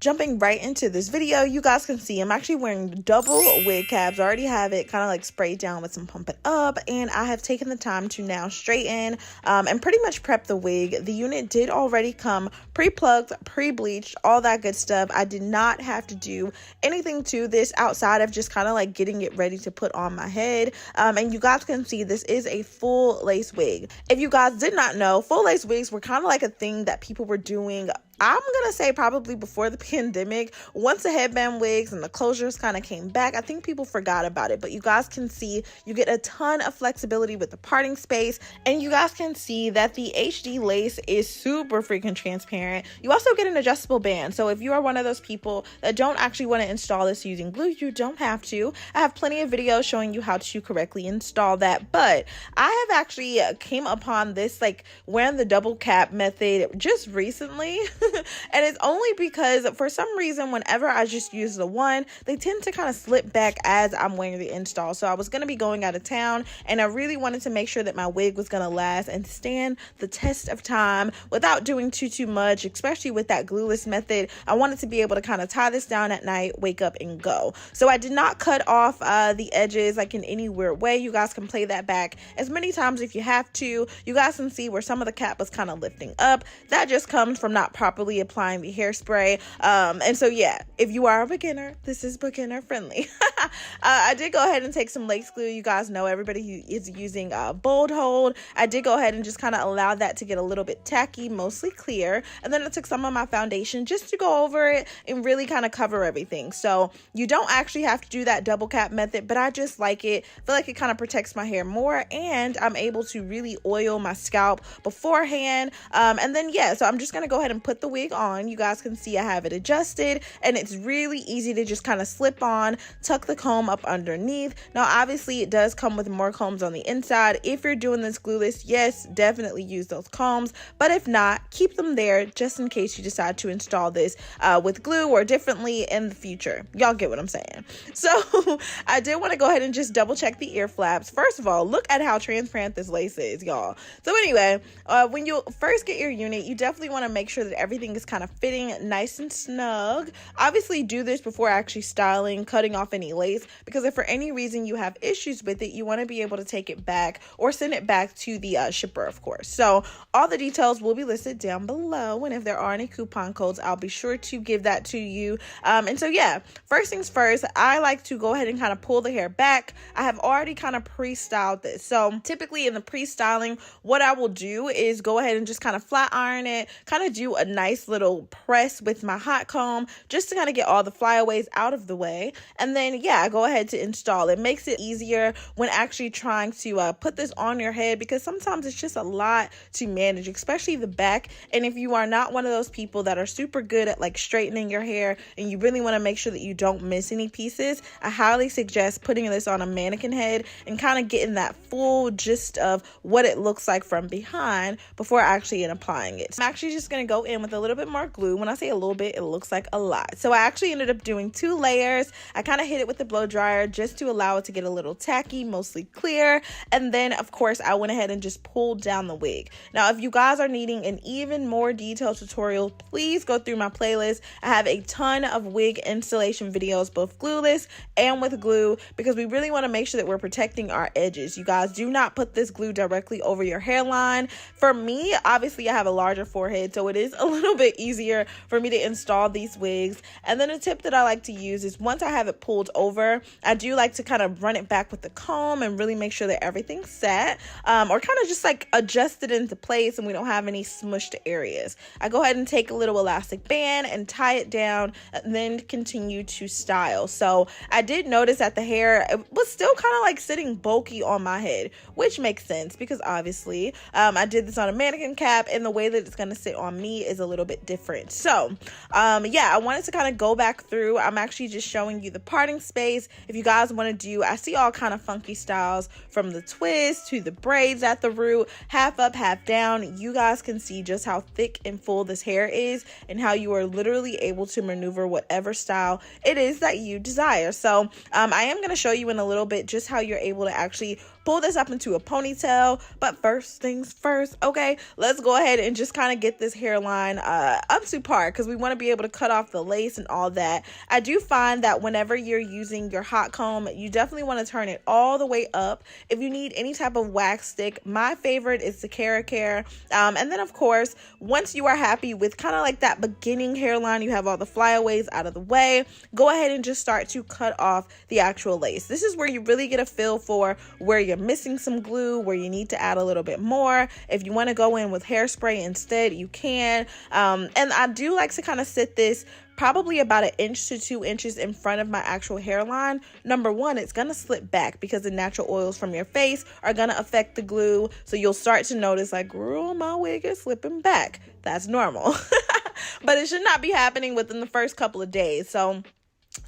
Jumping right into this video, you guys can see I'm actually wearing double wig caps. I already have it kind of like sprayed down with some Pump It Up, and I have taken the time to now straighten and pretty much prep the wig. The unit did already come pre-plucked, pre-bleached, all that good stuff. I did not have to do anything to this outside of just kind of like getting it ready to put on my head. And you guys can see this is a full lace wig. If you guys did not know, full lace wigs were kind of like a thing that people were doing, I'm gonna say probably before the pandemic. Once the headband wigs and the closures kind of came back, I think people forgot about it. But you guys can see you get a ton of flexibility with the parting space, and you guys can see that the HD lace is super freaking transparent. You also get an adjustable band, so if you are one of those people that don't actually want to install this using glue, you don't have to. I have plenty of videos showing you how to correctly install that, but I have actually came upon this like wearing the double cap method just recently. And it's only because for some reason whenever I just use the one, they tend to kind of slip back as I'm wearing the install. So I was going to be going out of town, and I really wanted to make sure that my wig was going to last and stand the test of time without doing too much, especially with that glueless method. I wanted to be able to kind of tie this down at night, wake up, and go. So I did not cut off the edges like in any weird way. You guys can play that back as many times if you have to. You guys can see where some of the cap was kind of lifting up. That just comes from not properly applying the hairspray. And so yeah, if you are a beginner, this is beginner friendly. I did go ahead and take some lace glue. You guys know everybody who is using bold hold. I did go ahead and just kind of allow that to get a little bit tacky, mostly clear. And then I took some of my foundation just to go over it and really kind of cover everything. So you don't actually have to do that double cap method, but I just like it. I feel like it kind of protects my hair more, and I'm able to really oil my scalp beforehand. And then yeah, so I'm just gonna go ahead and put the wig on. You guys can see I have it adjusted, and it's really easy to just kind of slip on, tuck the comb up underneath. Now obviously it does come with more combs on the inside. If you're doing this glueless, yes, definitely use those combs, but if not, keep them there just in case you decide to install this with glue or differently in the future. Y'all get what I'm saying. So I did want to go ahead and just double check the ear flaps. First of all, look at how transparent this lace is, y'all. So anyway, when you first get your unit, you definitely want to make sure that everything is kind of fitting nice and snug. Obviously do this before actually styling, cutting off any lace, because if for any reason you have issues with it, you want to be able to take it back or send it back to the shipper, of course. So all the details will be listed down below, and if there are any coupon codes, I'll be sure to give that to you. And so yeah, first things first, I like to go ahead and kind of pull the hair back. I have already kind of pre-styled this. So typically in the pre-styling, what I will do is go ahead and just kind of flat iron it, kind of do a nice little press with my hot comb just to kind of get all the flyaways out of the way. And then yeah, I go ahead to install. It makes it easier when actually trying to put this on your head, because sometimes it's just a lot to manage, especially the back. And if you are not one of those people that are super good at like straightening your hair and you really want to make sure that you don't miss any pieces, I highly suggest putting this on a mannequin head and kind of getting that full gist of what it looks like from behind before actually applying it. I'm actually just going to go in with a little bit more glue. When I say a little bit, it looks like a lot. So I actually ended up doing 2 layers. I kind of hit it with the blow dryer just to allow it to get a little tacky, mostly clear. And then of course I went ahead and just pulled down the wig. Now if you guys are needing an even more detailed tutorial, please go through my playlist. I have a ton of wig installation videos, both glueless and with glue, because we really want to make sure that we're protecting our edges. You guys, do not put this glue directly over your hairline. For me, obviously I have a larger forehead, so it is a little bit easier for me to install these wigs. And then a tip that I like to use is once I have it pulled over, I do like to kind of run it back with the comb and really make sure that everything's set, or kind of just like adjust it into place and we don't have any smushed areas. I go ahead and take a little elastic band and tie it down, and then continue to style. So I did notice that the hair was still kind of like sitting bulky on my head, which makes sense because obviously I did this on a mannequin cap, and the way that it's going to sit on me is a little little bit different. So yeah, I wanted to kind of go back through. I'm actually just showing you the parting space. If you guys want to do, I see all kind of funky styles, from the twist to the braids at the root, half up, half down. You guys can see just how thick and full this hair is and how you are literally able to maneuver whatever style it is that you desire. So I am going to show you in a little bit just how you're able to actually pull this up into a ponytail. But first things first, okay, let's go ahead and just kind of get this hairline up to par, because we want to be able to cut off the lace and all that. I do find that whenever you're using your hot comb, you definitely want to turn it all the way up. If you need any type of wax stick, my favorite is the Care. And then of course, once you are happy with kind of like that beginning hairline, you have all the flyaways out of the way, go ahead and just start to cut off the actual lace. This is where you really get a feel for where you're missing some glue, where you need to add a little bit more. If you want to go in with hairspray instead, you can. And I do like to kind of sit this probably about 1 inch to 2 inches in front of my actual hairline. Number one, it's going to slip back because the natural oils from your face are going to affect the glue. So you'll start to notice like, girl, my wig is slipping back. That's normal. But it should not be happening within the first couple of days. So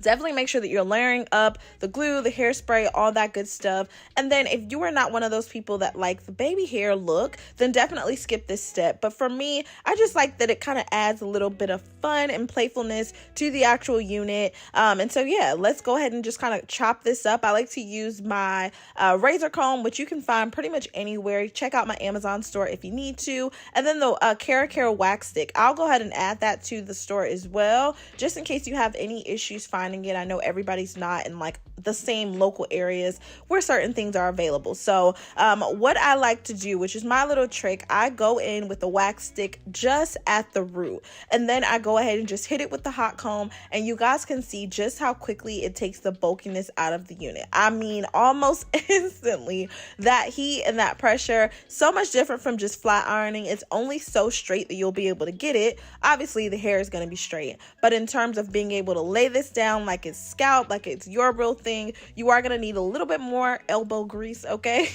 definitely make sure that you're layering up the glue, the hairspray, all that good stuff. And then if you are not one of those people that like the baby hair look, then definitely skip this step. But for me, I just like that it kind of adds a little bit of fun and playfulness to the actual unit. And so yeah, let's go ahead and just kind of chop this up. I like to use my razor comb, which you can find pretty much anywhere. Check out my Amazon store if you need to. And then the Care wax stick, I'll go ahead and add that to the store as well, just in case you have any issues finding it. I know everybody's not in like the same local areas where certain things are available. So what I like to do, which is my little trick, I go in with the wax stick just at the root, and then I go ahead and just hit it with the hot comb, and you guys can see just how quickly it takes the bulkiness out of the unit. I mean, almost instantly. That heat and that pressure, so much different from just flat ironing. It's only so straight that you'll be able to get it. Obviously the hair is going to be straight, but in terms of being able to lay this down like it's scalp, like it's your real thing, you are going to need a little bit more elbow grease, okay?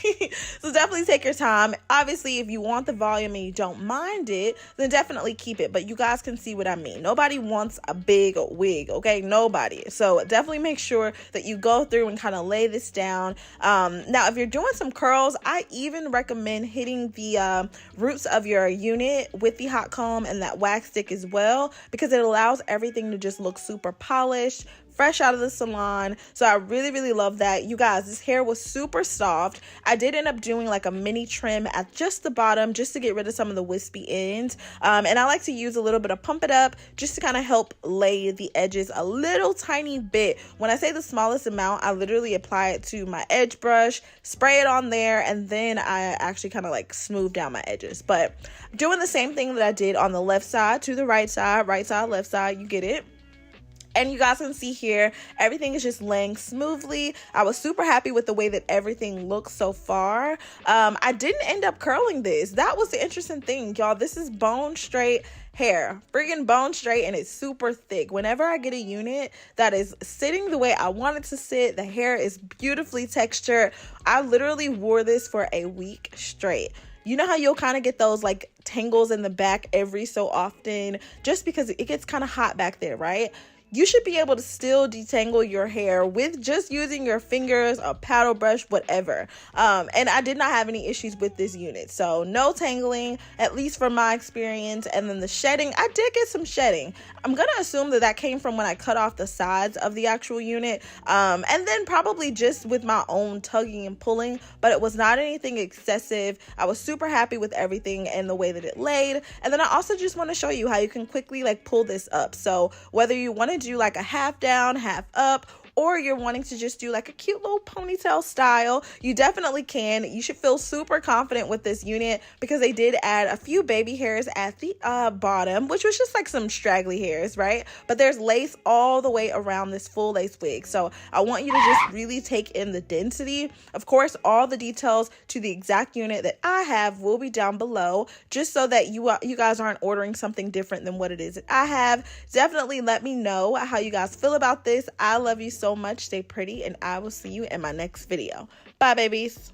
So definitely take your time. Obviously, if you want the volume and you don't mind it, then definitely keep it, but you guys can see what I mean. Nobody wants a big wig, okay? Nobody. So definitely make sure that you go through and kind of lay this down. Now, if you're doing some curls, I even recommend hitting the roots of your unit with the hot comb and that wax stick as well, because it allows everything to just look super polished, fresh out of the salon. So I really love that. You guys, this hair was super soft. I did end up doing like a mini trim at just the bottom just to get rid of some of the wispy ends. And I like to use a little bit of Pump It Up just to kind of help lay the edges a little tiny bit. When I say the smallest amount, I literally apply it to my edge brush, spray it on there, and then I actually kind of like smooth down my edges. But doing the same thing that I did on the left side to the right side, left side, you get it. And you guys can see here, everything is just laying smoothly. I was super happy with the way that everything looks so far. I didn't end up curling this. That was the interesting thing, y'all. This is bone straight hair, friggin' bone straight, and it's super thick. Whenever I get a unit that is sitting the way I want it to sit, the hair is beautifully textured. I literally wore this for a week straight. You know how you'll kind of get those like tangles in the back every so often, just because it gets kind of hot back there, right? You should be able to still detangle your hair with just using your fingers, a paddle brush, whatever. And I did not have any issues with this unit. So no tangling, at least from my experience. And then the shedding, I did get some shedding. I'm going to assume that came from when I cut off the sides of the actual unit. And then probably just with my own tugging and pulling, but it was not anything excessive. I was super happy with everything and the way that it laid. And then I also just want to show you how you can quickly like pull this up. So whether you want to do like a half down, half up, or you're wanting to just do like a cute little ponytail style, you definitely can. You should feel super confident with this unit because they did add a few baby hairs at the bottom, which was just like some straggly hairs, right? But there's lace all the way around this full lace wig. So I want you to just really take in the density. Of course, all the details to the exact unit that I have will be down below, just so that you guys aren't ordering something different than what it is that I have. Definitely let me know how you guys feel about this. I love you so much. Stay pretty, and I will see you in my next video. Bye, babies.